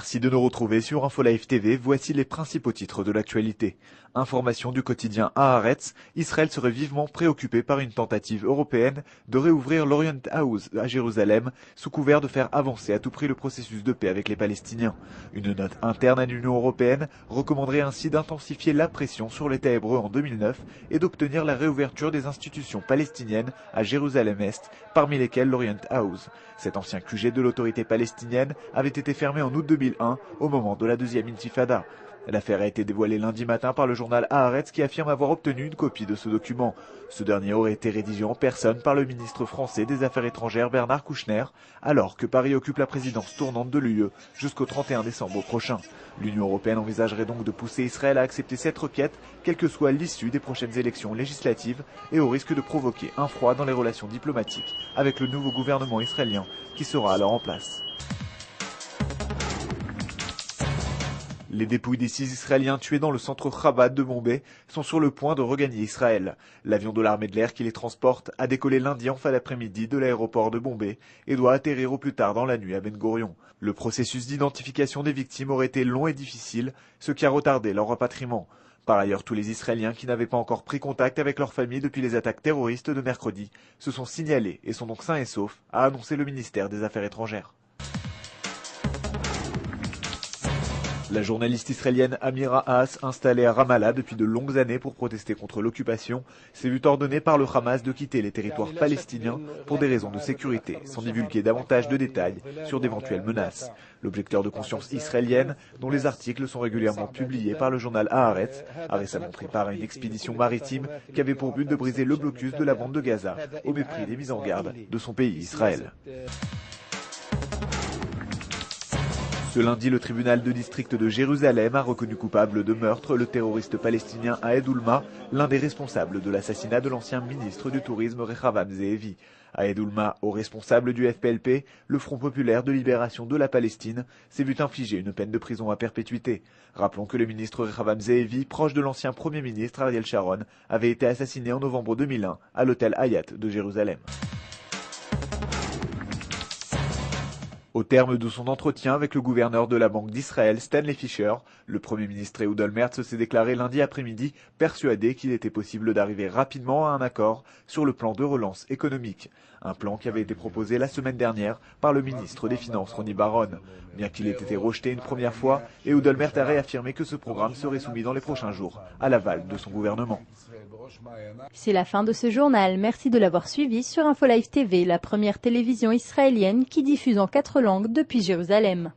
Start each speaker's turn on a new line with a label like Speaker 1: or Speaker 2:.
Speaker 1: Merci de nous retrouver sur InfoLive TV. Voici les principaux titres de l'actualité. Information du quotidien Haaretz, Israël serait vivement préoccupé par une tentative européenne de réouvrir l'Orient House à Jérusalem sous couvert de faire avancer à tout prix le processus de paix avec les Palestiniens. Une note interne à l'Union européenne recommanderait ainsi d'intensifier la pression sur l'État hébreu en 2009 et d'obtenir la réouverture des institutions palestiniennes à Jérusalem-Est, parmi lesquelles l'Orient House. Cet ancien QG de l'autorité palestinienne avait été fermé en août 2001 au moment de la deuxième intifada. L'affaire a été dévoilée lundi matin par le journal Haaretz qui affirme avoir obtenu une copie de ce document. Ce dernier aurait été rédigé en personne par le ministre français des Affaires étrangères Bernard Kouchner, alors que Paris occupe la présidence tournante de l'UE jusqu'au 31 décembre prochain. L'Union européenne envisagerait donc de pousser Israël à accepter cette requête, quelle que soit l'issue des prochaines élections législatives, et au risque de provoquer un froid dans les relations diplomatiques avec le nouveau gouvernement israélien qui sera alors en place. Les dépouilles des 6 Israéliens tués dans le centre Chabad de Bombay sont sur le point de regagner Israël. L'avion de l'armée de l'air qui les transporte a décollé lundi en fin d'après-midi de l'aéroport de Bombay et doit atterrir au plus tard dans la nuit à Ben Gurion. Le processus d'identification des victimes aurait été long et difficile, ce qui a retardé leur rapatriement. Par ailleurs, tous les Israéliens qui n'avaient pas encore pris contact avec leur famille depuis les attaques terroristes de mercredi se sont signalés et sont donc sains et saufs, a annoncé le ministère des Affaires étrangères. La journaliste israélienne Amira Haas, installée à Ramallah depuis de longues années pour protester contre l'occupation, s'est vue ordonner par le Hamas de quitter les territoires palestiniens pour des raisons de sécurité, sans divulguer davantage de détails sur d'éventuelles menaces. L'objecteur de conscience israélienne, dont les articles sont régulièrement publiés par le journal Haaretz, a récemment pris part à une expédition maritime qui avait pour but de briser le blocus de la bande de Gaza, au mépris des mises en garde de son pays Israël. Ce lundi, le tribunal de district de Jérusalem a reconnu coupable de meurtre le terroriste palestinien Aed Ulma, l'un des responsables de l'assassinat de l'ancien ministre du Tourisme Rehavam Zeevi. Aed Ulma, au responsable du FPLP, le Front populaire de libération de la Palestine, s'est vu infliger une peine de prison à perpétuité. Rappelons que le ministre Rehavam Zeevi, proche de l'ancien Premier ministre Ariel Sharon, avait été assassiné en novembre 2001 à l'hôtel Hayat de Jérusalem. Au terme de son entretien avec le gouverneur de la Banque d'Israël, Stanley Fischer, le Premier ministre Ehud Olmert s'est déclaré lundi après-midi persuadé qu'il était possible d'arriver rapidement à un accord sur le plan de relance économique. Un plan qui avait été proposé la semaine dernière par le ministre des Finances Roni Bar-On. Bien qu'il ait été rejeté une première fois, Ehud Olmert a réaffirmé que ce programme serait soumis dans les prochains jours à l'aval de son gouvernement.
Speaker 2: C'est la fin de ce journal. Merci de l'avoir suivi sur InfoLive TV, la première télévision israélienne qui diffuse en 4 langues depuis Jérusalem.